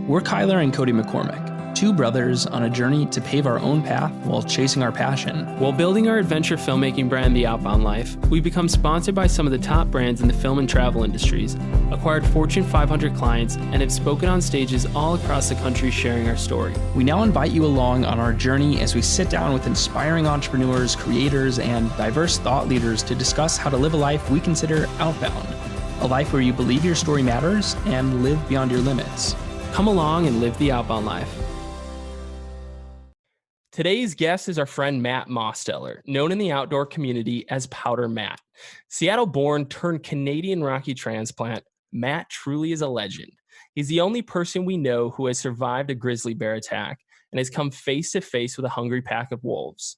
We're Kyler and Cody McCormick, two brothers on a journey to pave our own path while chasing our passion. While building our adventure filmmaking brand, The Outbound Life, we've become sponsored by some of the top brands in the film and travel industries, acquired Fortune 500 clients, and have spoken on stages all across the country sharing our story. We now invite you along on our journey as we sit down with inspiring entrepreneurs, creators, and diverse thought leaders to discuss how to live a life we consider outbound, a life where you believe your story matters and live beyond your limits. Come along and live the outbound life. Today's guest is our friend Matt Mosteller, known in the outdoor community as Powder Matt. Seattle-born turned Canadian Rockie transplant, Matt truly is a legend. He's the only person we know who has survived a grizzly bear attack and has come face to face with a hungry pack of wolves.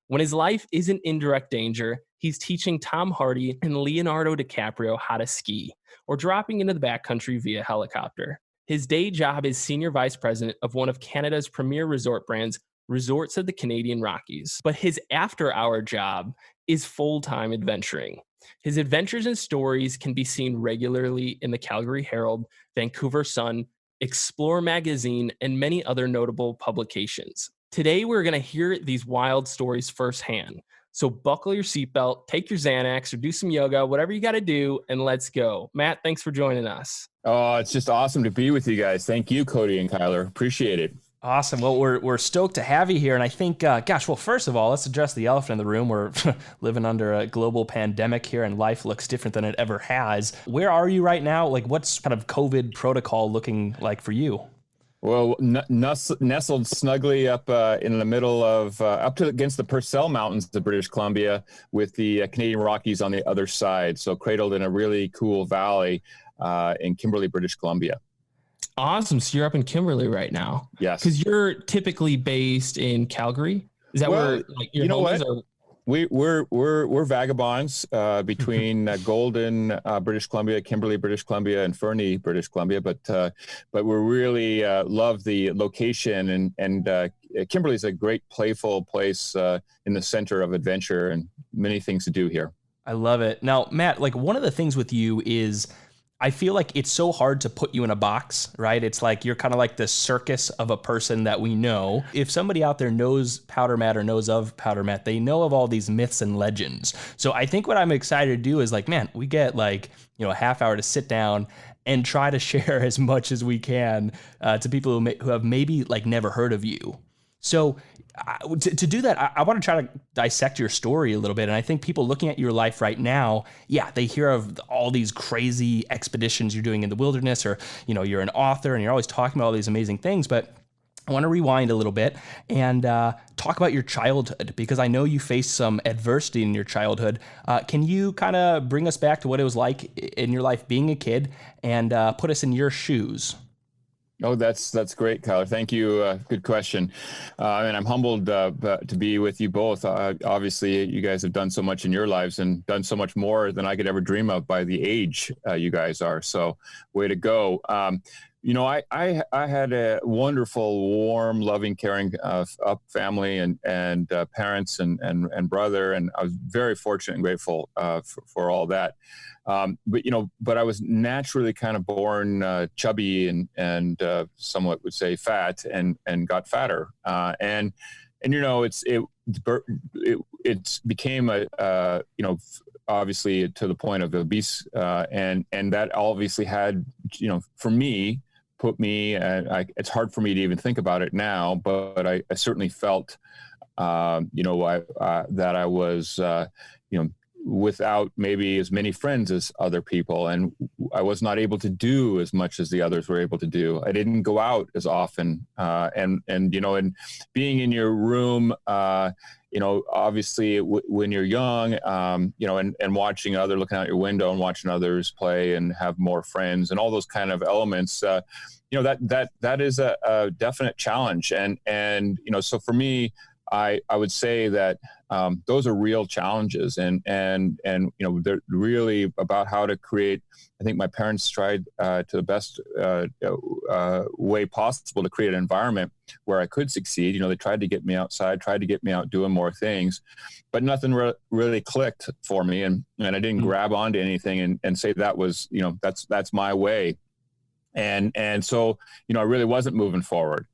When his life isn't in direct danger, he's teaching Tom Hardy and Leonardo Dicaprio how to ski or dropping into the backcountry via helicopter. His day job is Senior Vice President of one of Canada's premier resort brands, Resorts of the Canadian Rockies. But his after-hour job is full-time adventuring. His adventures and stories can be seen regularly in the Calgary Herald, Vancouver Sun, Explore magazine, and many other notable publications. Today, we're going to hear these wild stories firsthand. So buckle your seatbelt, take your Xanax, or do some yoga, whatever you got to do, and let's go. Matt, thanks for joining us. Oh, it's just awesome to be with you guys. Thank you, Cody and Kyler. Appreciate it. Awesome. Well, we're stoked to have you here. And I think, well, first of all, let's address the elephant in the room. We're living under a global pandemic here and life looks different than it ever has. Where are you right now? Like, what's kind of COVID protocol looking like for you? Well, nestled snugly up in the middle of, against the Purcell Mountains of British Columbia with the Canadian Rockies on the other side. So cradled in a really cool valley in Kimberley, British Columbia. Awesome. So you're up in Kimberley right now. Yes. Because you're typically based in Calgary. Is that where like your home is? We're vagabonds between Golden, British Columbia, Kimberley, British Columbia, and Fernie, British Columbia. But we really love the location, and Kimberley is a great, playful place in the center of adventure and many things to do here. I love it. Now, Matt, like one of the things with you is I feel like it's so hard to put you in a box, right? It's like you're kind of like the circus of a person that we know. If somebody out there knows Powder Matt or knows of Powder Matt, they know of all these myths and legends. So I think what I'm excited to do is like, man, we get like, a half hour to sit down and try to share as much as we can to people who have maybe like never heard of you. So to do that, I want to try to dissect your story a little bit. And I think people looking at your life right now, they hear of all these crazy expeditions you're doing in the wilderness, or, you're an author and you're always talking about all these amazing things. But I want to rewind a little bit and talk about your childhood, because I know you faced some adversity in your childhood. Can you kind of bring us back to what it was like in your life being a kid and put us in your shoes? Oh, that's great, Kyler. Thank you. Good question. And I'm humbled to be with you both. Obviously, you guys have done so much in your lives and done so much more than I could ever dream of by the age you guys are. So way to go. I had a wonderful, warm, loving, caring up family and parents and brother, and I was very fortunate and grateful for all that. But I was naturally kind of born chubby and somewhat would say fat and got fatter. And it became obviously to the point of obese. And that obviously had, for me, put me, it's hard for me to even think about it now, but I certainly felt, that I was, without maybe as many friends as other people. And I was not able to do as much as the others were able to do. I didn't go out as often. And being in your room, obviously when you're young, and watching looking out your window and watching others play and have more friends and all those kind of elements, that is a definite challenge. And so for me, I would say that those are real challenges, and they're really about how to create. I think my parents tried to the best way possible to create an environment where I could succeed. They tried to get me outside, tried to get me out doing more things, but nothing really clicked for me, and I didn't grab onto anything and say that was that's my way. And so, I really wasn't moving forward,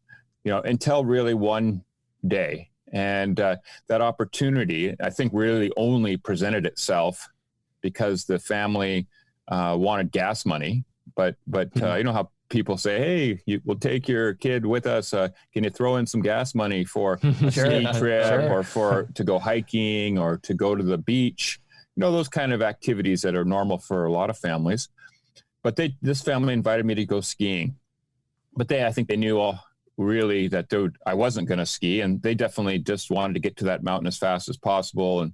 until really one day. And that opportunity, I think, really only presented itself because the family wanted gas money. But you know how people say, hey, we'll take your kid with us. Can you throw in some gas money for a ski trip or to go hiking or to go to the beach? Those kind of activities that are normal for a lot of families. But this family invited me to go skiing. But I think they knew really that I wasn't going to ski. And they definitely just wanted to get to that mountain as fast as possible.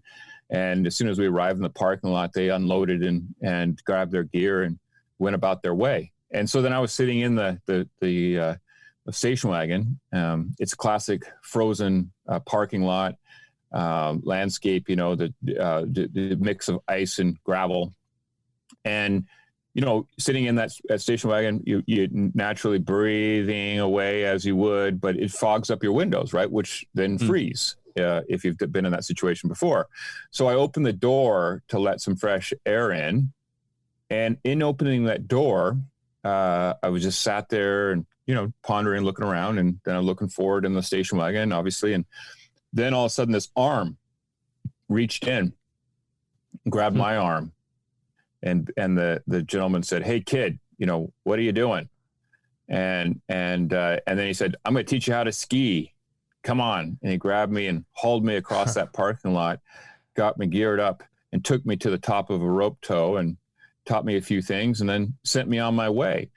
And as soon as we arrived in the parking lot, they unloaded and grabbed their gear and went about their way. And so then I was sitting in the station wagon. It's a classic frozen parking lot landscape, the mix of ice and gravel. And, sitting in that station wagon, you naturally breathing away as you would, but it fogs up your windows, right? Which then freeze if you've been in that situation before. So I opened the door to let some fresh air in. And in opening that door, I was just sat there and, pondering, looking around, and then I'm looking forward in the station wagon, obviously. And then all of a sudden this arm reached in, grabbed my arm. And the gentleman said, hey kid, what are you doing? And then he said, I'm going to teach you how to ski. Come on. And he grabbed me and hauled me across that parking lot, got me geared up and took me to the top of a rope tow and taught me a few things and then sent me on my way.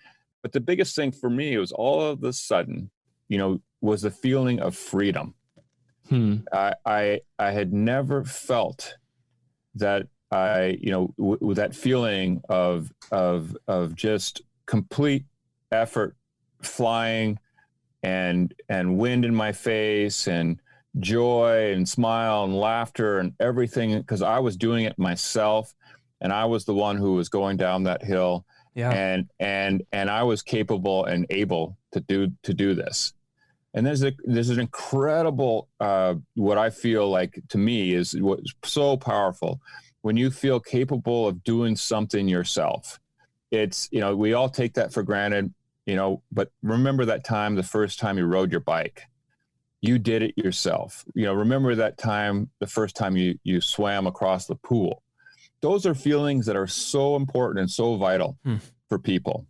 But the biggest thing for me was all of a sudden, was the feeling of freedom. I had never felt that with that feeling of just complete effort, flying and wind in my face and joy and smile and laughter and everything, because I was doing it myself and I was the one who was going down that hill. Yeah. And I was capable and able to do this. And there's an incredible, what I feel like to me is what's so powerful. When you feel capable of doing something yourself, it's, we all take that for granted, but remember that time, the first time you rode your bike, you did it yourself. Remember that time, the first time you swam across the pool. Those are feelings that are so important and so vital for people.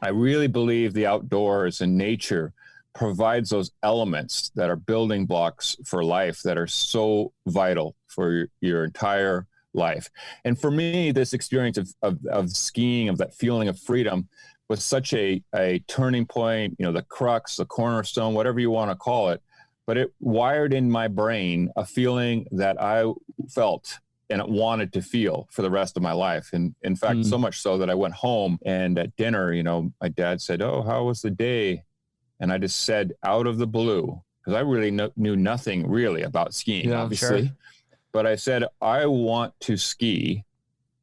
I really believe the outdoors and nature provides those elements that are building blocks for life that are so vital for your entire life. And for me, this experience of skiing, of that feeling of freedom, was such a turning point, the crux, the cornerstone, whatever you want to call it. But it wired in my brain a feeling that I felt and wanted to feel for the rest of my life. And in fact, so much so that I went home and at dinner, my dad said, oh, how was the day? And I just said out of the blue, because I really knew nothing really about skiing, obviously. Sure. But I said, I want to ski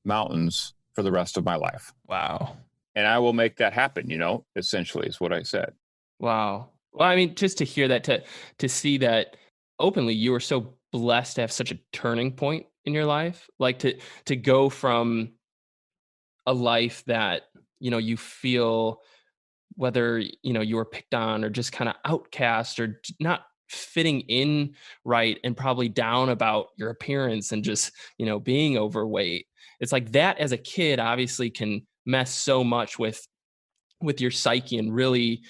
mountains for the rest of my life. Wow. And I will make that happen, essentially is what I said. Wow. Well, I mean, just to hear that, to see that openly, you were so blessed to have such a turning point in your life, like to go from a life that, you feel whether, you were picked on or just kind of outcast or not fitting in right, and probably down about your appearance and just, being overweight. It's like that as a kid obviously can mess so much with your psyche and really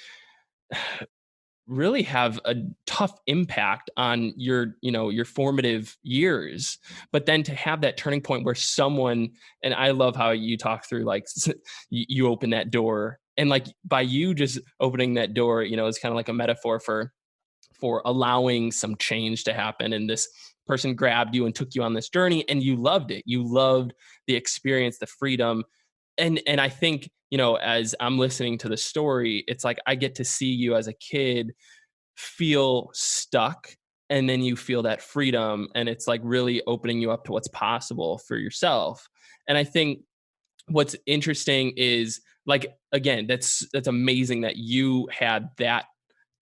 have a tough impact on your formative years. But then to have that turning point where someone, and I love how you talk through, like you open that door, and like by you just opening that door, it's kind of like a metaphor for allowing some change to happen. And this person grabbed you and took you on this journey, and you loved it. You loved the experience, the freedom. And I think, as I'm listening to the story, it's like I get to see you as a kid feel stuck, and then you feel that freedom, and it's like really opening you up to what's possible for yourself. And I think what's interesting is, like, again, that's amazing that you had that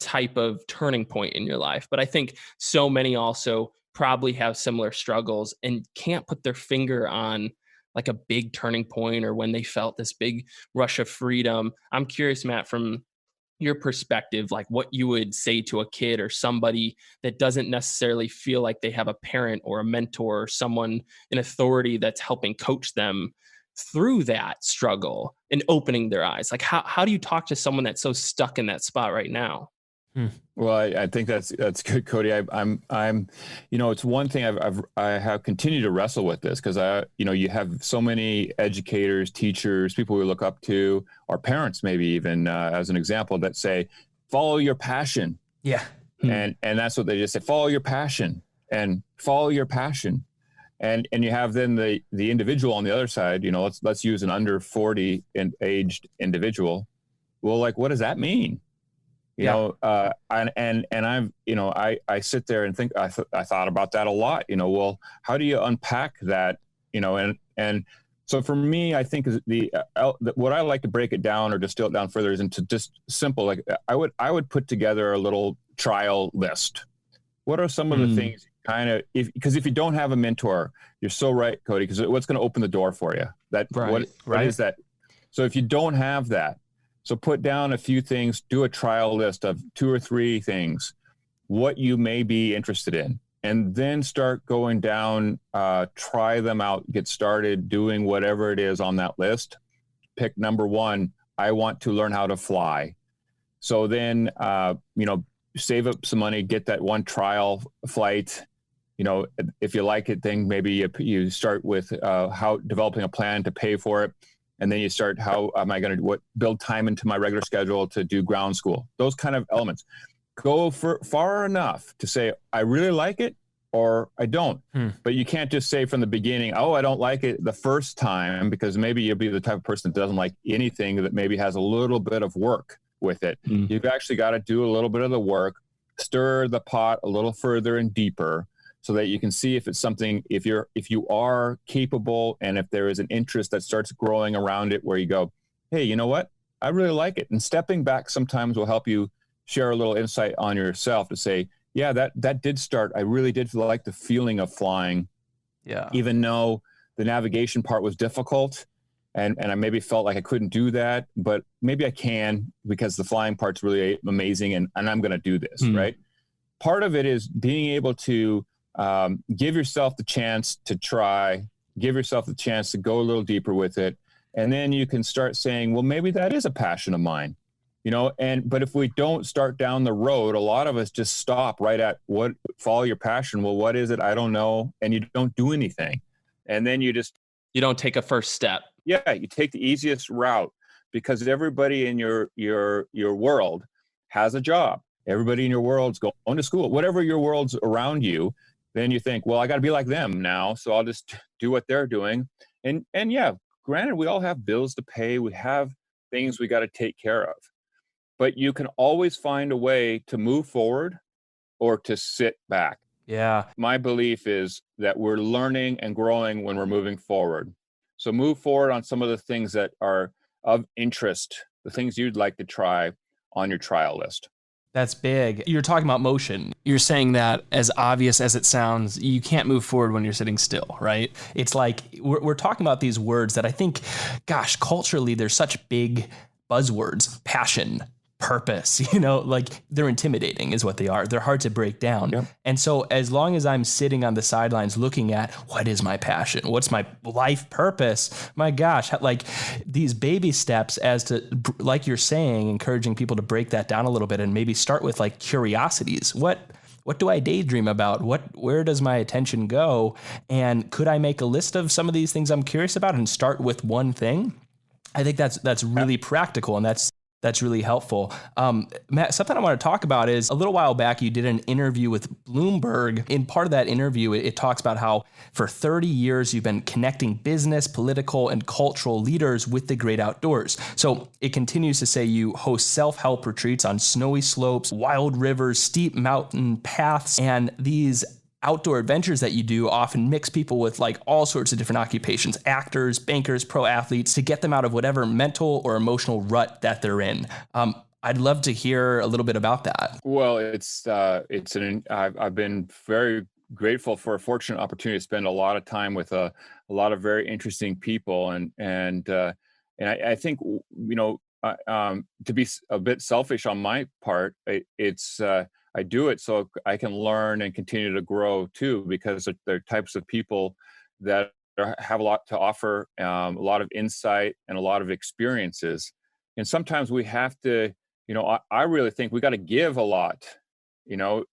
type of turning point in your life. But I think so many also probably have similar struggles and can't put their finger on like a big turning point or when they felt this big rush of freedom. I'm curious, Matt, from your perspective, like what you would say to a kid or somebody that doesn't necessarily feel like they have a parent or a mentor or someone in authority that's helping coach them through that struggle and opening their eyes. Like how do you talk to someone that's so stuck in that spot right now? Well, I think that's good, Cody. I'm, it's one thing I have continued to wrestle with this because you have so many educators, teachers, people we look up to, or parents maybe even as an example that say, follow your passion. Yeah. And that's what they just say, follow your passion and follow your passion. And you have then the individual on the other side, let's use an under 40 aged individual. Well, like, what does that mean? I sit there and think, I thought about that a lot, well, how do you unpack that, and so for me, I think what I like to break it down or distill it down further is into just simple, like I would put together a little trial list. What are some of the things because if you don't have a mentor, you're so right, Cody, because what's going to open the door for you? What is that? So if you don't have that, so put down a few things, do a trial list of 2 or 3 things, what you may be interested in, and then start going down, try them out, get started doing whatever it is on that list. Pick number 1, I want to learn how to fly. So then, save up some money, get that one trial flight. If you like it, then maybe you start with developing a plan to pay for it. And then you start, how am I going to build time into my regular schedule to do ground school? Those kind of elements. Go far enough to say, I really like it or I don't. But you can't just say from the beginning, oh, I don't like it the first time, because maybe you'll be the type of person that doesn't like anything that maybe has a little bit of work with it. You've actually got to do a little bit of the work, stir the pot a little further and deeper, so that you can see if it's something, if you are capable, and if there is an interest that starts growing around it where you go, hey, you know what? I really like it. And stepping back sometimes will help you share a little insight on yourself to say, yeah, that did start. I really did like the feeling of flying. Yeah. Even though the navigation part was difficult and I maybe felt like I couldn't do that, but maybe I can, because the flying part's really amazing and I'm going to do this, right? Part of it is being able to give yourself the chance to try, give yourself the chance to go a little deeper with it. And then you can start saying, well, maybe that is a passion of mine, but if we don't start down the road, a lot of us just stop right at follow your passion. Well, what is it? I don't know. And you don't do anything. And then you don't take a first step. Yeah. You take the easiest route, because everybody in your world has a job. Everybody in your world's going to school, whatever your world's around you. Then you think, well, I got to be like them now, so I'll just do what they're doing. And yeah, granted, we all have bills to pay. We have things we got to take care of. But you can always find a way to move forward or to sit back. Yeah. My belief is that we're learning and growing when we're moving forward. So move forward on some of the things that are of interest, the things you'd like to try on your trial list. That's big. You're talking about motion. You're saying that, as obvious as it sounds, you can't move forward when you're sitting still, right? It's like we're talking about these words that I think, gosh, culturally, they're such big buzzwords: passion, purpose, like they're intimidating is what they are. They're hard to break down. Yep. And so as long as I'm sitting on the sidelines looking at what is my passion, what's my life purpose, my gosh, like these baby steps as to, like you're saying, encouraging people to break that down a little bit and maybe start with like curiosities. What do I daydream about? Where does my attention go? And could I make a list of some of these things I'm curious about and start with one thing? I think that's really practical, and that's really helpful. Matt, something I want to talk about is a little while back, you did an interview with Bloomberg. In part of that interview, it talks about how for 30 years, you've been connecting business, political, and cultural leaders with the great outdoors. So it continues to say you host self-help retreats on snowy slopes, wild rivers, steep mountain paths, and these outdoor adventures that you do often mix people with like all sorts of different occupations, actors, bankers, pro athletes, to get them out of whatever mental or emotional rut that they're in. I'd love to hear a little bit about that. Well, I've been very grateful for a fortunate opportunity to spend a lot of time with a lot of very interesting people, and I think, to be a bit selfish on my part, I do it so I can learn and continue to grow too, because they're types of people that have a lot to offer, a lot of insight and a lot of experiences. And sometimes we have to, I really think we got to give a lot,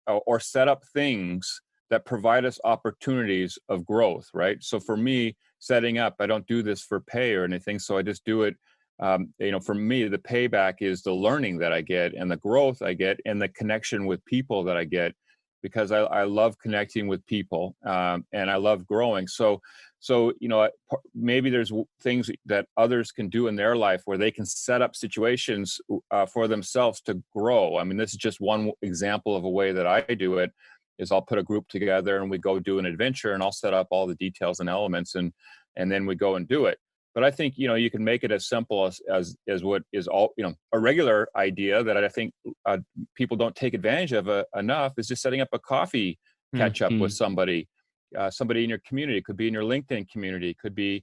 or set up things that provide us opportunities of growth, right? So for me, setting up, I don't do this for pay or anything, so I just do it. For me, the payback is the learning that I get and the growth I get and the connection with people that I get, because I love connecting with people, and I love growing. So maybe there's things that others can do in their life where they can set up situations for themselves to grow. I mean, this is just one example of a way that I do it. Is I'll put a group together and we go do an adventure, and I'll set up all the details and elements, and then we go and do it. But I think, you can make it as simple as what is all, a regular idea that I think people don't take advantage of enough, is just setting up a coffee catch up with somebody in your community. It could be in your LinkedIn community. It could be,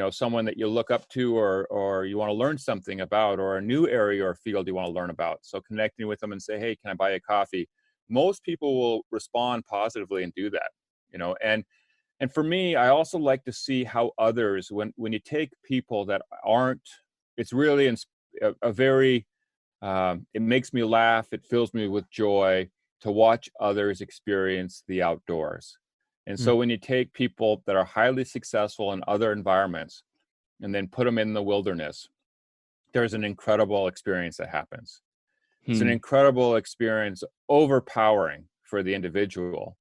someone that you look up to, or you want to learn something about, or a new area or field you want to learn about. So connecting with them and say, hey, can I buy a coffee? Most people will respond positively and do that, and for me, I also like to see how others, when you take people that aren't, it's really a very, it makes me laugh. It fills me with joy to watch others experience the outdoors. And so when you take people that are highly successful in other environments and then put them in the wilderness, there's an incredible experience that happens. It's an incredible experience, overpowering for the individual.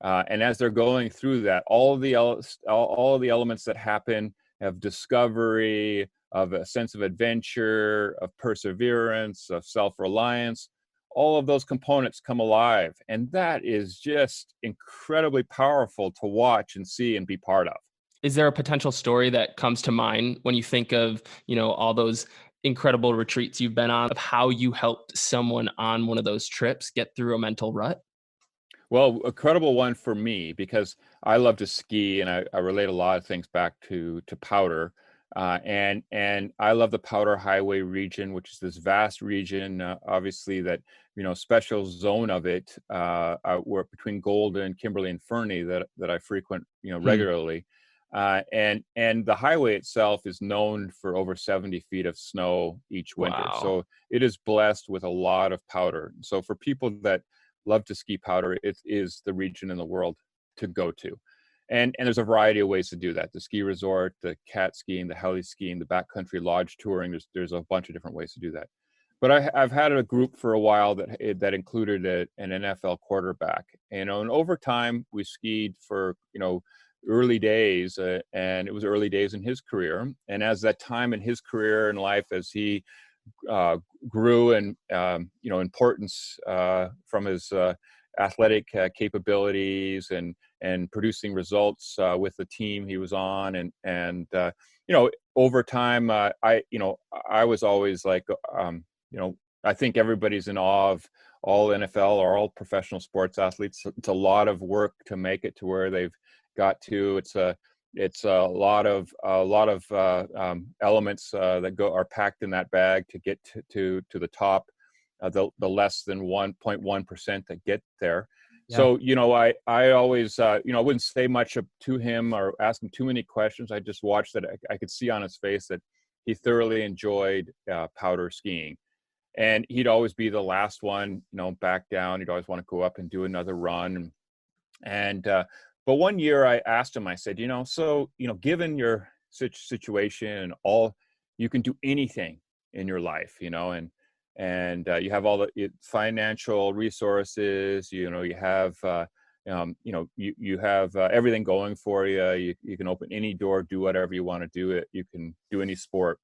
And as they're going through that, all of the elements that happen of discovery, of a sense of adventure, of perseverance, of self-reliance, all of those components come alive. And that is just incredibly powerful to watch and see and be part of. Is there a potential story that comes to mind when you think of, all those incredible retreats you've been on, of how you helped someone on one of those trips get through a mental rut? Well, a credible one for me, because I love to ski, and I relate a lot of things back to Powder, and I love the Powder Highway region, which is this vast region, obviously that, special zone of it, where between Golden, Kimberley, and Fernie that I frequent, regularly. And the highway itself is known for over 70 feet of snow each winter. Wow. So it is blessed with a lot of powder. So for people that love to ski Powder, it is the region in the world to go to. And there's a variety of ways to do that. The ski resort, the cat skiing, the heli skiing, the backcountry lodge touring. There's a bunch of different ways to do that. But I've had a group for a while that included an NFL quarterback. And over time, we skied for, early days, and it was early days in his career. And as that time in his career and life, as he grew in importance from his athletic capabilities and producing results with the team he was on, and over time, I was always like, I think everybody's in awe of all NFL or all professional sports athletes. It's a lot of work to make it to where they've got to. It's a lot of elements that are packed in that bag to get to the top, the less than 1.1% that get there. Yeah. So I always I wouldn't say much to him or ask him too many questions. I just watched that. I could see on his face that he thoroughly enjoyed powder skiing, and he'd always be the last one back down. He'd always want to go up and do another run, and but one year I asked him, I said, given your situation and all, you can do anything in your life, and you have all the financial resources, you have, you have everything going for you. You can open any door, do whatever you want to do it. You can do any sport.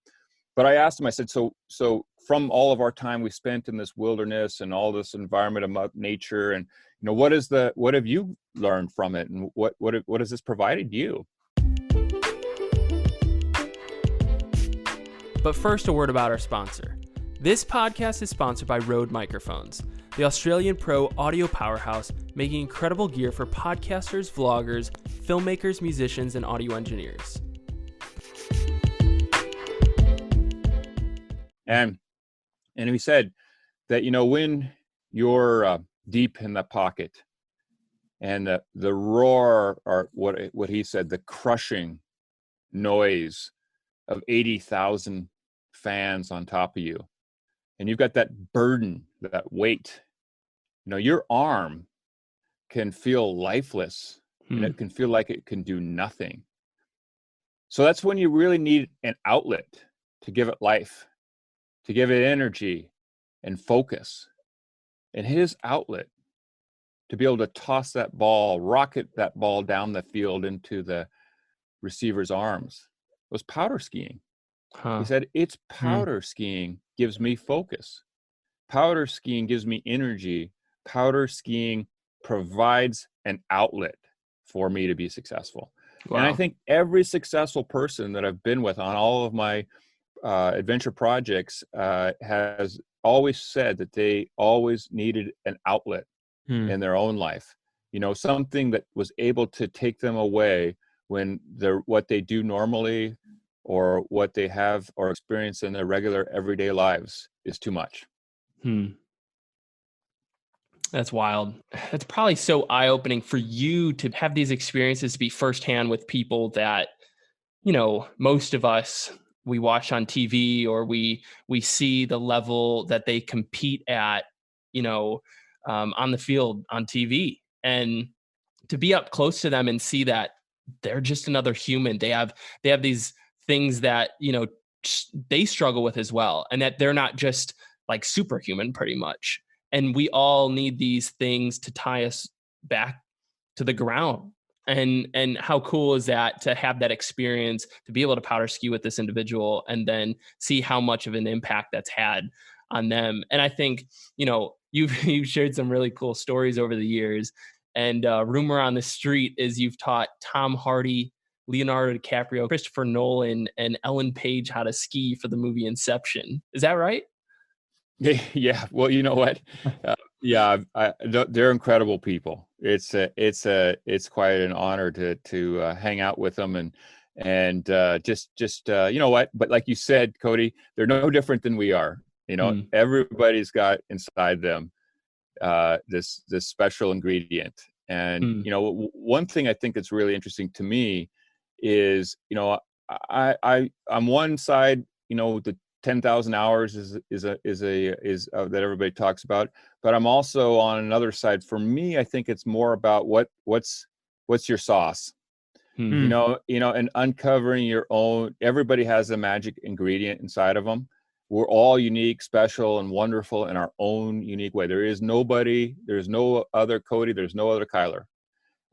But I asked him, I said, so from all of our time we spent in this wilderness and all this environment of nature, and what have you learned from it, and what has this provided you? But first, a word about our sponsor. This podcast is sponsored by Rode Microphones, the Australian Pro audio powerhouse, making incredible gear for podcasters, vloggers, filmmakers, musicians, and audio engineers. And he said that, when you're deep in the pocket and the roar, or what he said, the crushing noise of 80,000 fans on top of you, and you've got that burden, that weight, your arm can feel lifeless and it can feel like it can do nothing. So that's when you really need an outlet to give it life, to give it energy and focus. And his outlet to be able to toss that ball, rocket that ball down the field into the receiver's arms was powder skiing. He said, it's powder skiing gives me focus. Powder skiing gives me energy. Powder skiing provides an outlet for me to be successful. Wow. And I think every successful person that I've been with on all of my adventure projects has always said that they always needed an outlet in their own life. Something that was able to take them away when what they do normally or what they have or experience in their regular everyday lives is too much. That's wild. That's probably so eye-opening for you to have these experiences, to be firsthand with people that, most of us, we watch on TV, or we see the level that they compete at, on the field on TV, and to be up close to them and see that they're just another human. They have these things that, they struggle with as well. And that they're not just like superhuman pretty much. And we all need these things to tie us back to the ground. And how cool is that to have that experience, to be able to powder ski with this individual and then see how much of an impact that's had on them. And I think, you've shared some really cool stories over the years. And rumor on the street is you've taught Tom Hardy, Leonardo Dicaprio, Christopher Nolan, and Ellen Page how to ski for the movie Inception. Is that right? Yeah. Well, you know what? They're incredible people. It's quite an honor to hang out with them and just you know what? But like you said, Cody, they're no different than we are. Everybody's got inside them this special ingredient. And one thing I think that's really interesting to me is, I'm one side, the 10,000 hours is that everybody talks about, but I'm also on another side. For me, I think it's more about what's your sauce, and uncovering your own. Everybody has a magic ingredient inside of them. We're all unique, special, and wonderful in our own unique way. There's no other Cody, there's no other Kyler.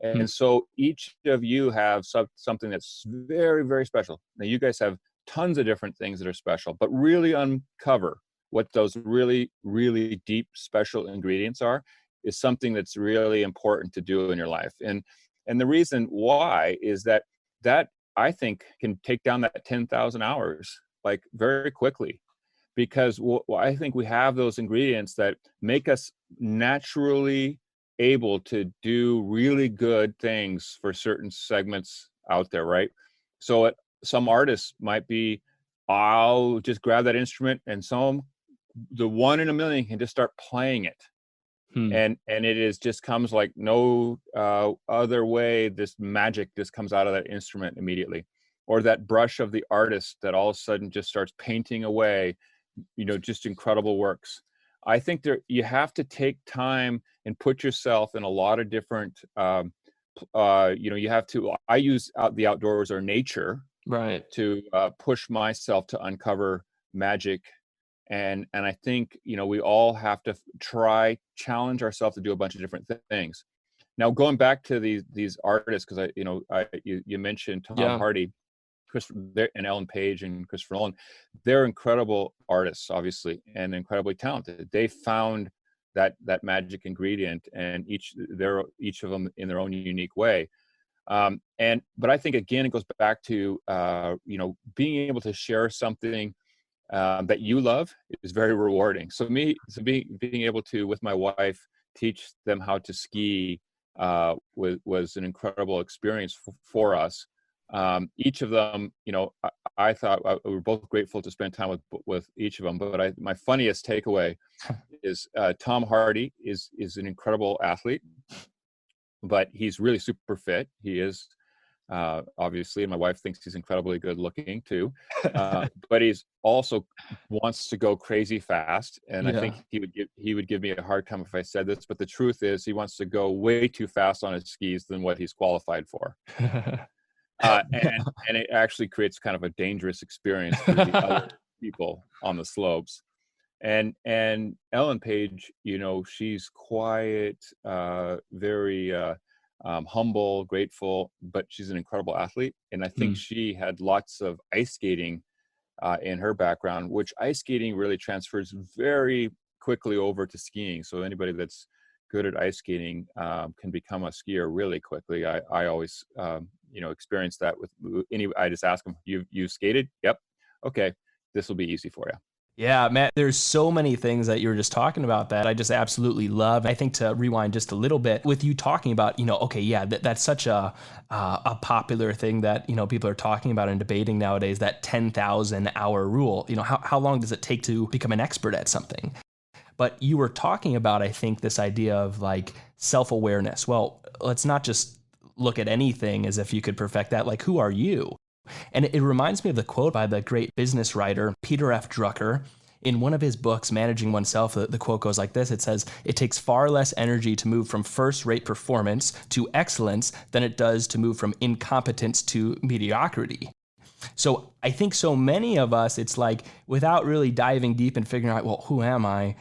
And so each of you have something that's very, very special. Now you guys have tons of different things that are special, but really uncover what those really, really deep, special ingredients are is something that's really important to do in your life. And the reason why is that I think can take down that 10,000 hours like very quickly, because I think we have those ingredients that make us naturally able to do really good things for certain segments out there, right? So some artists might be, I'll just grab that instrument, and the one in a million can just start playing it. And it just comes like no other way. This magic just comes out of that instrument immediately. Or that brush of the artist that all of a sudden just starts painting away, just incredible works. I think you have to take time and put yourself in a lot of different, you have to, I use the outdoors or nature, right, to push myself to uncover magic. And I think, we all have to challenge ourselves to do a bunch of different things. Now, going back to these artists, because you mentioned Tom Hardy, and Ellen Page and Christopher Nolan, they're incredible artists, obviously, and incredibly talented. They found that magic ingredient, and each of them in their own unique way. But I think again, it goes back to being able to share something that you love is very rewarding. So being able to, with my wife, teach them how to ski was an incredible experience for us. Each of them, I thought we were both grateful to spend time with each of them. But my funniest takeaway is Tom Hardy is an incredible athlete, but he's really super fit. He is, obviously, and my wife thinks he's incredibly good looking too. But he's also wants to go crazy fast, and I think he would give me a hard time if I said this, but the truth is he wants to go way too fast on his skis than what he's qualified for. And it actually creates kind of a dangerous experience for the other people on the slopes. And Ellen Page, she's quiet, very humble, grateful, but she's an incredible athlete. And I think she had lots of ice skating in her background, which ice skating really transfers very quickly over to skiing. So anybody that's good at ice skating can become a skier really quickly. I always, experience that with I just ask them, you skated? Yep. Okay. This will be easy for you. Yeah, Matt, there's so many things that you were just talking about that I just absolutely love. I think to rewind just a little bit with you talking about, that's such a popular thing that, people are talking about and debating nowadays, that 10,000 hour rule. How long does it take to become an expert at something? But you were talking about, I think, this idea of like self-awareness. Well, let's not just look at anything as if you could perfect that. Like, who are you? And it reminds me of the quote by the great business writer, Peter F. Drucker. In one of his books, Managing Oneself, the quote goes like this. It says, "It takes far less energy to move from first-rate performance to excellence than it does to move from incompetence to mediocrity." So I think so many of us, it's like, without really diving deep and figuring out, well, who am I?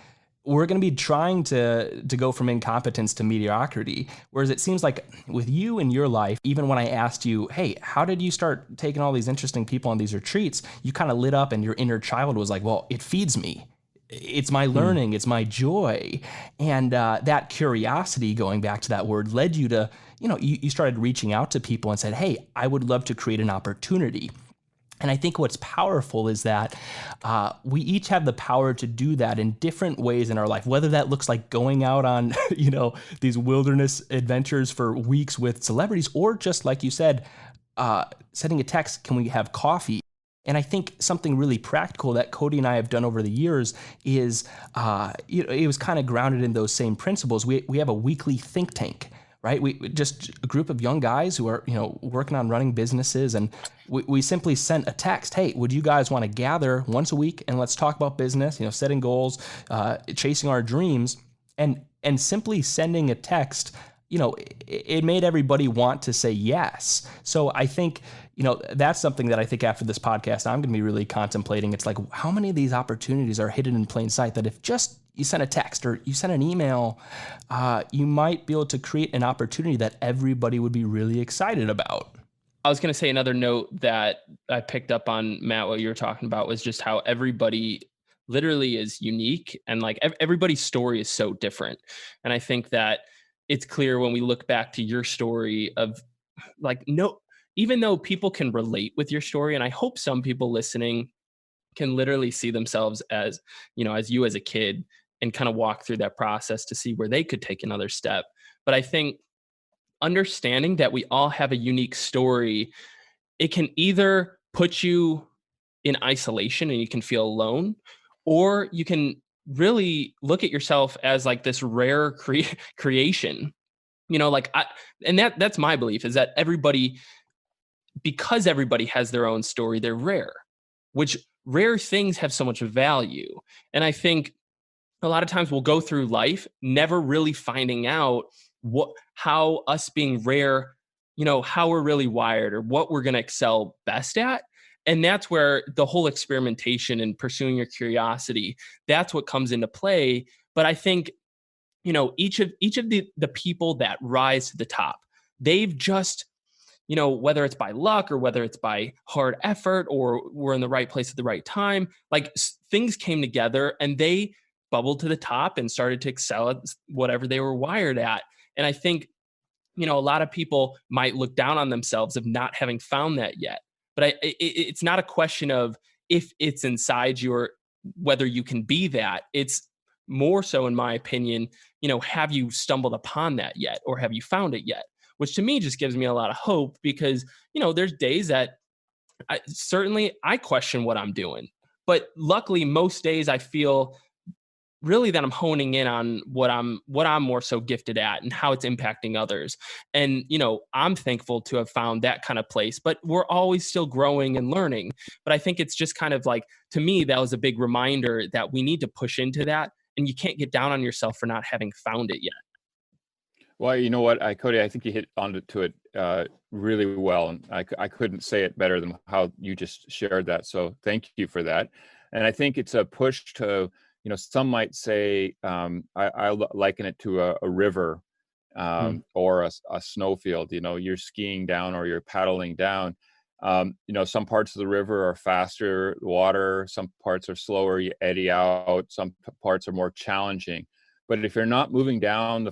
We're going to be trying to go from incompetence to mediocrity. Whereas it seems like with you in your life, even when I asked you, hey, how did you start taking all these interesting people on these retreats? You kind of lit up and your inner child was like, well, it feeds me. It's my learning. It's my joy. And that curiosity, going back to that word, led you to, you started reaching out to people and said, hey, I would love to create an opportunity. And I think what's powerful is that we each have the power to do that in different ways in our life, whether that looks like going out on, these wilderness adventures for weeks with celebrities, or just like you said, sending a text, can we have coffee? And I think something really practical that Cody and I have done over the years is, it was kind of grounded in those same principles. We have a weekly think tank. Right? We just a group of young guys who are, working on running businesses, and we simply sent a text. Hey, would you guys want to gather once a week and let's talk about business, setting goals, chasing our dreams, and simply sending a text, it made everybody want to say yes. So I think, that's something that I think after this podcast, I'm going to be really contemplating. It's like, how many of these opportunities are hidden in plain sight that if just you send a text or you send an email, you might be able to create an opportunity that everybody would be really excited about. I was going to say another note that I picked up on, Matt, what you were talking about was just how everybody literally is unique, and like everybody's story is so different. And I think that it's clear when we look back to your story of like, even though people can relate with your story, and I hope some people listening can literally see themselves as, as you as a kid, and kind of walk through that process to see where they could take another step. But I think understanding that we all have a unique story, it can either put you in isolation and you can feel alone, or you can really look at yourself as like this rare creation. That's my belief, is that everybody, because everybody has their own story, they're rare, which rare things have so much value. And I think a lot of times we'll go through life never really finding out how us being rare, how we're really wired or what we're going to excel best at. And that's where the whole experimentation and pursuing your curiosity, that's what comes into play. But I think, each of the people that rise to the top, they've just, whether it's by luck or whether it's by hard effort or we're in the right place at the right time, like things came together and they bubbled to the top and started to excel at whatever they were wired at. And I think, a lot of people might look down on themselves of not having found that yet. But it's not a question of if it's inside you, whether you can be that. It's more so, in my opinion, have you stumbled upon that yet, or have you found it yet? Which to me just gives me a lot of hope, because, there's days that I question what I'm doing, but luckily most days I feel really that I'm honing in on what I'm more so gifted at and how it's impacting others. And, I'm thankful to have found that kind of place, but we're always still growing and learning. But I think it's just kind of like, to me, that was a big reminder that we need to push into that, and you can't get down on yourself for not having found it yet. Well, you know what, Cody, I think you hit onto it really well. And I couldn't say it better than how you just shared that. So thank you for that. And I think it's a push to, some might say, I liken it to a river or a snowfield. You're skiing down or you're paddling down. Some parts of the river are faster water, some parts are slower, you eddy out, some parts are more challenging. But if you're not moving down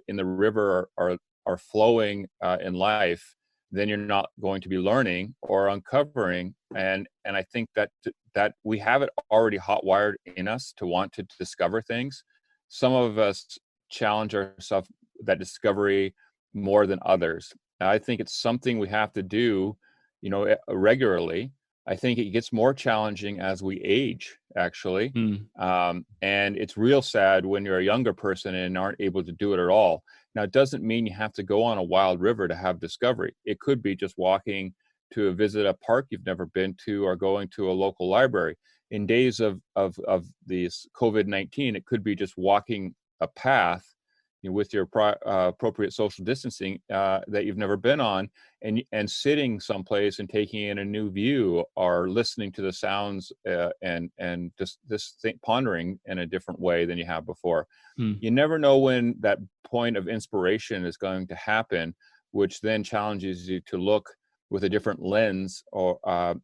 in the river or flowing in life, then you're not going to be learning or uncovering. And I think that we have it already hot wired in us to want to discover things. Some of us challenge ourselves, that discovery, more than others. And I think it's something we have to do, regularly. I think it gets more challenging as we age, actually. And it's real sad when you're a younger person and aren't able to do it at all. Now, it doesn't mean you have to go on a wild river to have discovery. It could be just walking to visit a park you've never been to, or going to a local library. In days of this COVID-19, it could be just walking a path with your appropriate social distancing that you've never been on, and sitting someplace and taking in a new view, or listening to the sounds and just pondering in a different way than you have before. You never know when that point of inspiration is going to happen, which then challenges you to look with a different lens, or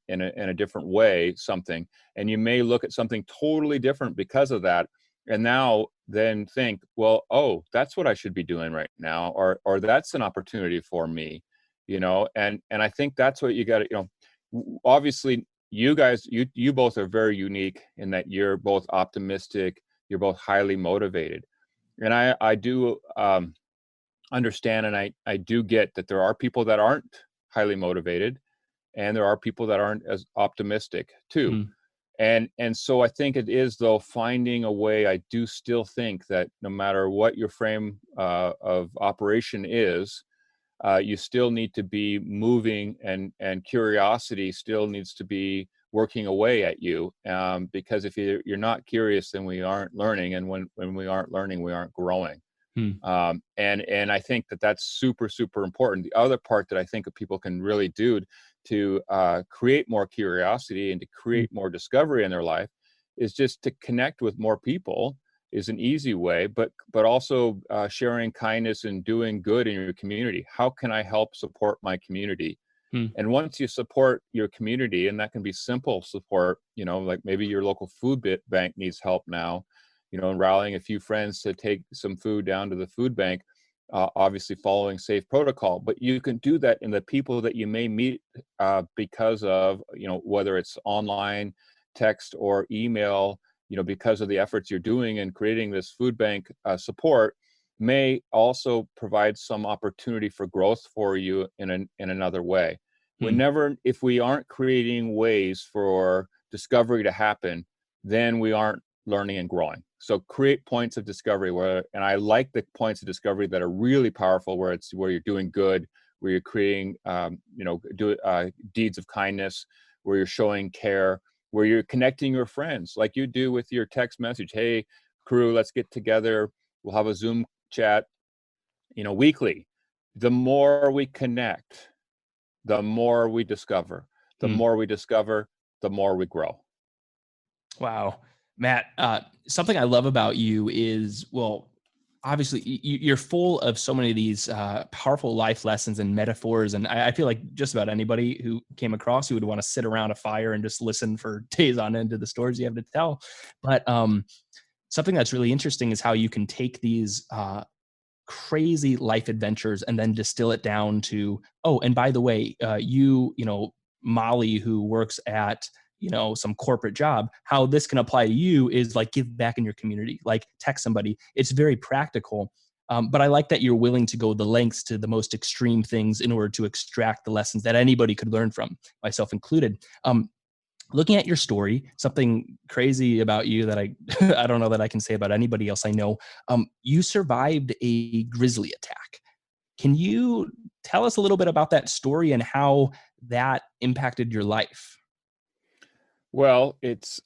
in a different way, something. And you may look at something totally different because of that. And now then think, well, oh, that's what I should be doing right now, or that's an opportunity for me, and I think that's what you got to, obviously you guys, you both are very unique in that you're both optimistic, you're both highly motivated. And I do understand, and I do get that there are people that aren't highly motivated, and there are people that aren't as optimistic too. And so I think it is, though, finding a way. I do still think that no matter what your frame of operation is, you still need to be moving, and curiosity still needs to be working away at you. Because if you're not curious, then we aren't learning. And when we aren't learning, we aren't growing. And I think that's super, super important. The other part that I think that people can really do to create more curiosity and to create more discovery in their life is just to connect with more people, is an easy way, but also sharing kindness and doing good in your community. How can I help support my community? And once you support your community, and that can be simple support, like maybe your local food bank needs help now, and rallying a few friends to take some food down to the food bank, obviously following safe protocol. But you can do that in the people that you may meet because of, whether it's online, text, or email, because of the efforts you're doing in creating this food bank support, may also provide some opportunity for growth for you in another way. If we aren't creating ways for discovery to happen, then we aren't learning and growing. So create points of discovery and I like the points of discovery that are really powerful, where you're doing good, where you're creating, deeds of kindness, where you're showing care, where you're connecting your friends, like you do with your text message. Hey, crew, let's get together. We'll have a Zoom chat, weekly. The more we connect, the more we discover. The more we discover, the more we grow. Wow. Matt, something I love about you is, well, obviously you're full of so many of these powerful life lessons and metaphors. And I feel like just about anybody who came across you would want to sit around a fire and just listen for days on end to the stories you have to tell. But something that's really interesting is how you can take these crazy life adventures and then distill it down to, oh, and by the way, Molly, who works at some corporate job. How this can apply to you is like give back in your community, like text somebody. It's very practical. But I like that you're willing to go the lengths to the most extreme things in order to extract the lessons that anybody could learn from, myself included. Looking at your story, something crazy about you that I I don't know that I can say about anybody else I know. You survived a grizzly attack. Can you tell us a little bit about that story and how that impacted your life? Well, it's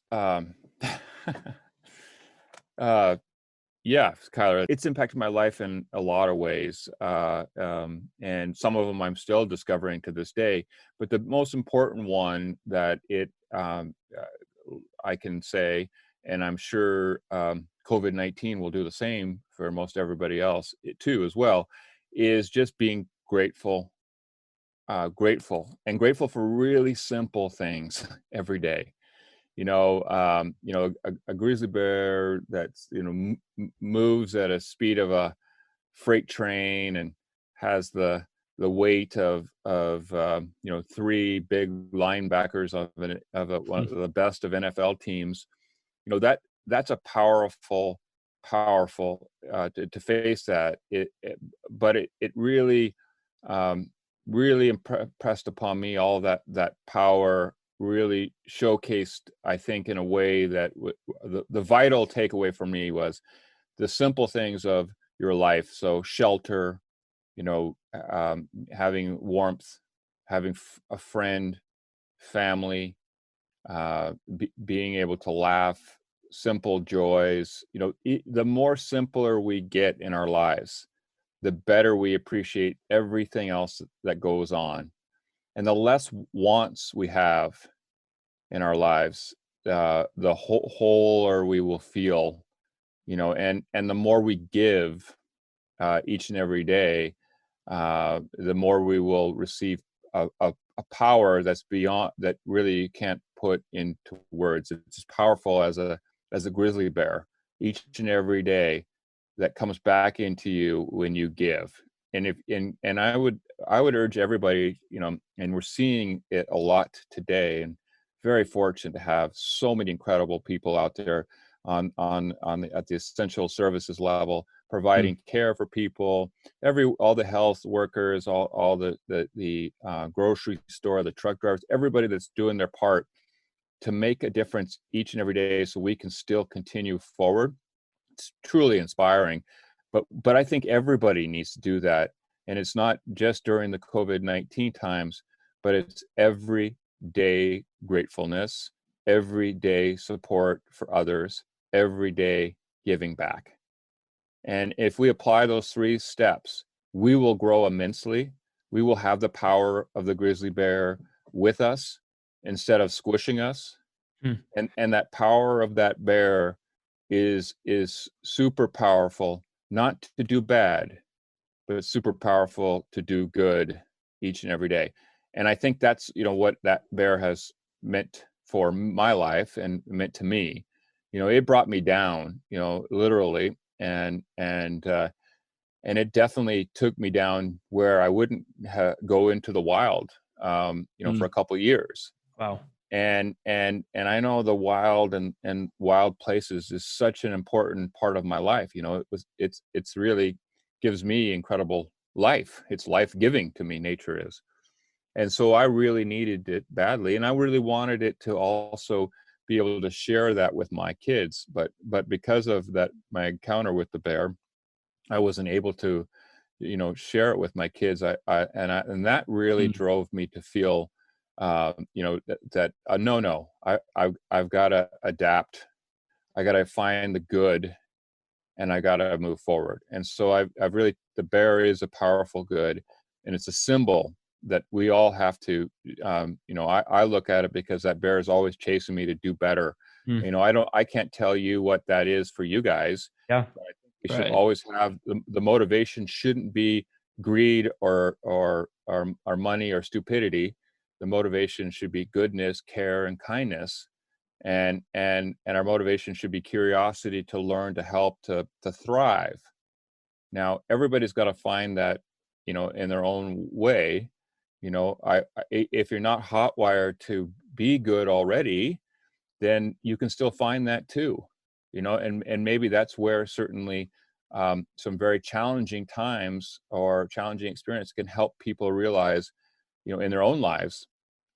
yeah, Kyler, it's impacted my life in a lot of ways, and some of them I'm still discovering to this day. But the most important one that I can say, and I'm sure COVID-19 will do the same for most everybody else too as well, is just being grateful, grateful for really simple things every day. A grizzly bear that's moves at a speed of a freight train and has the weight of three big linebackers one of the best of NFL teams. That's a powerful to face that. But it really really impressed upon me all that power. Really showcased, I think, in a way that the vital takeaway for me was the simple things of your life. So shelter, having warmth, having a friend, family, being able to laugh, simple joys. The more simpler we get in our lives, the better we appreciate everything else that goes on. And the less wants we have in our lives, the wholer we will feel, and the more we give each and every day, the more we will receive a power that's beyond, that really you can't put into words. It's as powerful as a grizzly bear each and every day that comes back into you when you give. And I would urge everybody, and we're seeing it a lot today, and very fortunate to have so many incredible people out there at the essential services level, providing care for people, all the health workers, all the grocery store, the truck drivers, everybody that's doing their part to make a difference each and every day so we can still continue forward. It's truly inspiring. But I think everybody needs to do that. And it's not just during the COVID-19 times, but it's everyday gratefulness, everyday support for others, everyday giving back. And if we apply those 3 steps, we will grow immensely. We will have the power of the grizzly bear with us instead of squishing us. And that power of that bear is super powerful, not to do bad, but it's super powerful to do good each and every day. And I think that's, what that bear has meant for my life and meant to me. It brought me down, literally, and it definitely took me down where I wouldn't go into the wild, for a couple of years. Wow. And I know the wild and wild places is such an important part of my life. It's really gives me incredible life. It's life-giving to me, nature is. And so I really needed it badly, and I really wanted it to also be able to share that with my kids. But because of that, my encounter with the bear, I wasn't able to, share it with my kids. And that really drove me to feel, no, I've got to adapt. I got to find the good, and I got to move forward. And so I've really, the bear is a powerful good, and it's a symbol that we all have to, I look at it because that bear is always chasing me to do better. I can't tell you what that is for you guys. Yeah. But I think we should always have the motivation shouldn't be greed or money or stupidity. The motivation should be goodness, care, and kindness. And our motivation should be curiosity to learn, to help, to thrive. Now, everybody's got to find that, in their own way. If you're not hot wired to be good already, then you can still find that too, and maybe that's where certainly some very challenging times or challenging experience can help people realize, in their own lives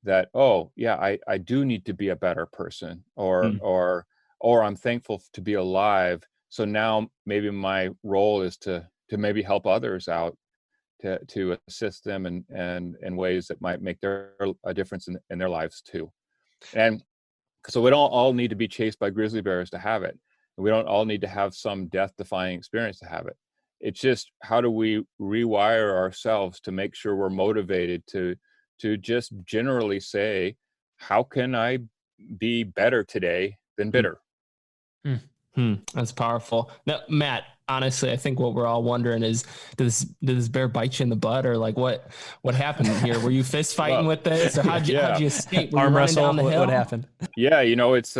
that, oh yeah, I do need to be a better person, or I'm thankful to be alive. So now maybe my role is to maybe help others out, to assist them in ways that might make a difference in their lives too. And so we don't all need to be chased by grizzly bears to have it. We don't all need to have some death-defying experience to have it. It's just, how do we rewire ourselves to make sure we're motivated to just generally say, how can I be better today than bitter? That's powerful. Now, Matt, honestly, I think what we're all wondering is, did this bear bite you in the butt, or like what happened here? Were you fist fighting with this, or how'd you escape? Were Arm you running wrestle? down the hill? What happened? Yeah, it's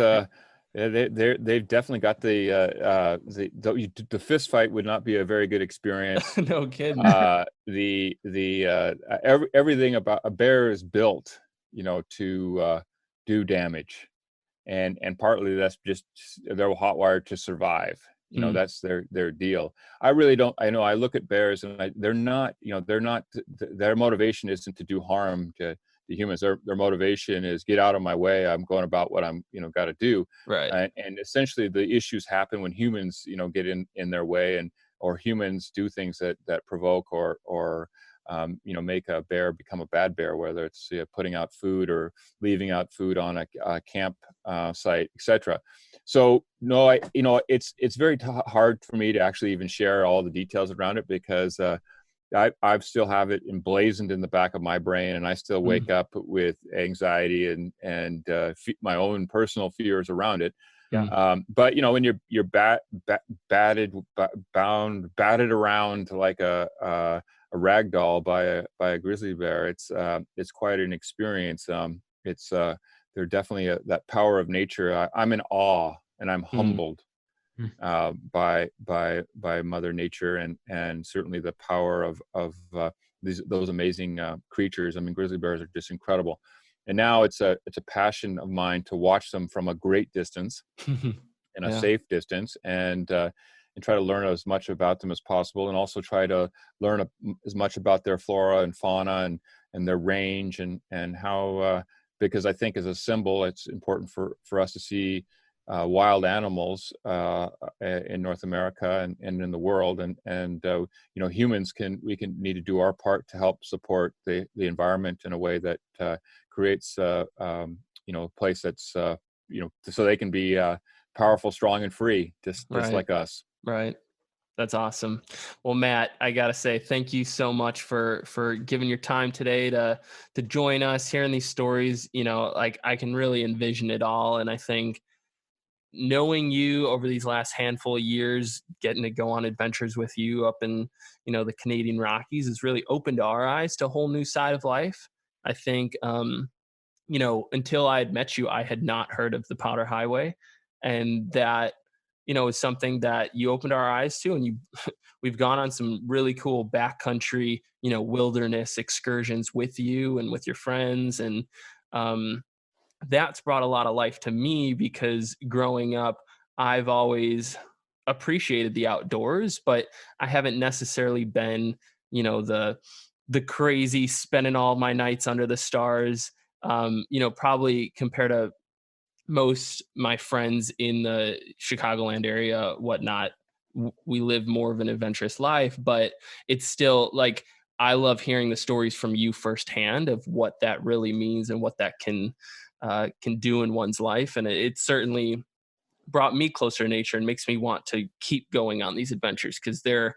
they've definitely got the fist fight would not be a very good experience. No kidding. Everything about a bear is built, to do damage, and partly that's just they're hot wired to survive. That's their deal. I really don't. I know I look at bears and they're not. Their motivation isn't to do harm to the humans. Their motivation is, get out of my way. I'm going about what I'm got to do. Right. And essentially the issues happen when humans get in their way, or humans do things that provoke or make a bear become a bad bear, whether it's putting out food or leaving out food on a camp site, etc. So no, it's very hard for me to actually even share all the details around it, because I still have it emblazoned in the back of my brain, and I still wake up with anxiety and my own personal fears around it. Yeah. But when you're batted around like a rag doll by a grizzly bear, it's quite an experience. They're definitely that power of nature. I'm in awe, and I'm humbled by Mother Nature, and certainly the power of those amazing creatures. I mean, grizzly bears are just incredible. And now it's a passion of mine to watch them from a great distance and a safe distance, and try to learn as much about them as possible, and also try to learn as much about their flora and fauna and their range, and how, because I think as a symbol, it's important for us to see wild animals in North America and in the world, and humans need to do our part to help support the environment in a way that creates a place that's so they can be powerful, strong, and free, just like us. Right. That's awesome. Well, Matt, I gotta say thank you so much for giving your time today to join us, hearing these stories. Like, I can really envision it all, and I think knowing you over these last handful of years, getting to go on adventures with you up in the Canadian Rockies has really opened our eyes to a whole new side of life. I think until I had met you, I had not heard of the Powder Highway, and that is something that you opened our eyes to. And we've gone on some really cool backcountry wilderness excursions with you and with your friends, and that's brought a lot of life to me, because growing up, I've always appreciated the outdoors, but I haven't necessarily been, the crazy spending all my nights under the stars. Probably compared to most my friends in the Chicagoland area, whatnot, we live more of an adventurous life, but it's still like, I love hearing the stories from you firsthand of what that really means and what that can do in one's life. And it certainly brought me closer to nature and makes me want to keep going on these adventures, because I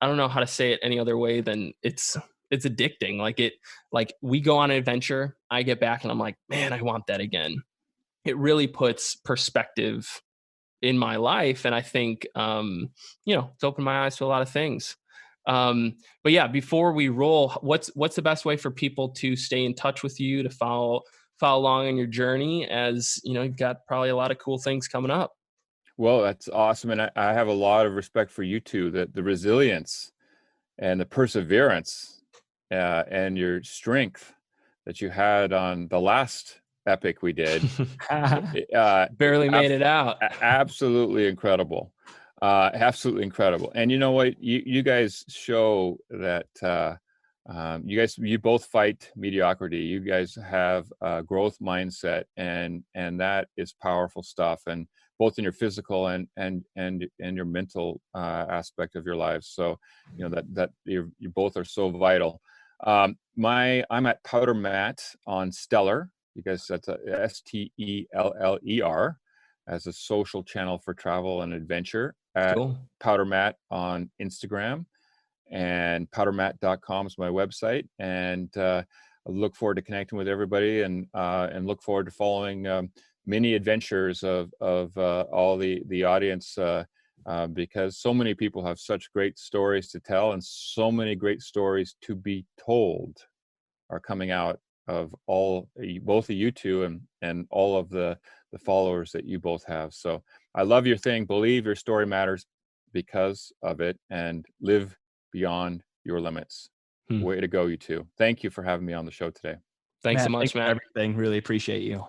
don't know how to say it any other way than it's addicting. Like we go on an adventure, I get back and I'm like, man, I want that again. It really puts perspective in my life. And I think, it's opened my eyes to a lot of things. But yeah, before we roll, what's the best way for people to stay in touch with you, to follow along on your journey, as you've got probably a lot of cool things coming up? Well, that's awesome. And I have a lot of respect for you too, the resilience and the perseverance and your strength that you had on the last epic we did. Barely made it out. Absolutely incredible. Absolutely incredible. And you know what? You guys show that you both fight mediocrity. You guys have a growth mindset, and that is powerful stuff. And both in your physical and your mental aspect of your lives. So that you both are so vital. I'm at Powder Matt on Stellar. You guys, that's a STELLER as a social channel for travel and adventure. At Cool. Powder Matt on Instagram, and powdermatt.com is my website. And I look forward to connecting with everybody, and look forward to following many adventures of all the audience, because so many people have such great stories to tell, and so many great stories to be told are coming out of both of you two and all of the followers that you both have. So I love your thing. Believe your story matters because of it, and live beyond your limits. Way to go, you two. Thank you for having me on the show today. Thanks so Thanks much, Matt. for everything. Really appreciate you.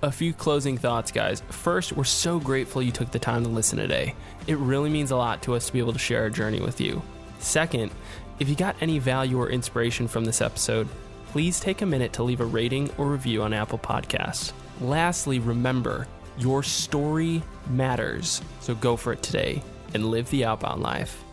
A few closing thoughts, guys. First, we're so grateful you took the time to listen today. It really means a lot to us to be able to share our journey with you. Second, if you got any value or inspiration from this episode, please take a minute to leave a rating or review on Apple Podcasts. Lastly, remember, your story matters. So go for it today and live the outbound life.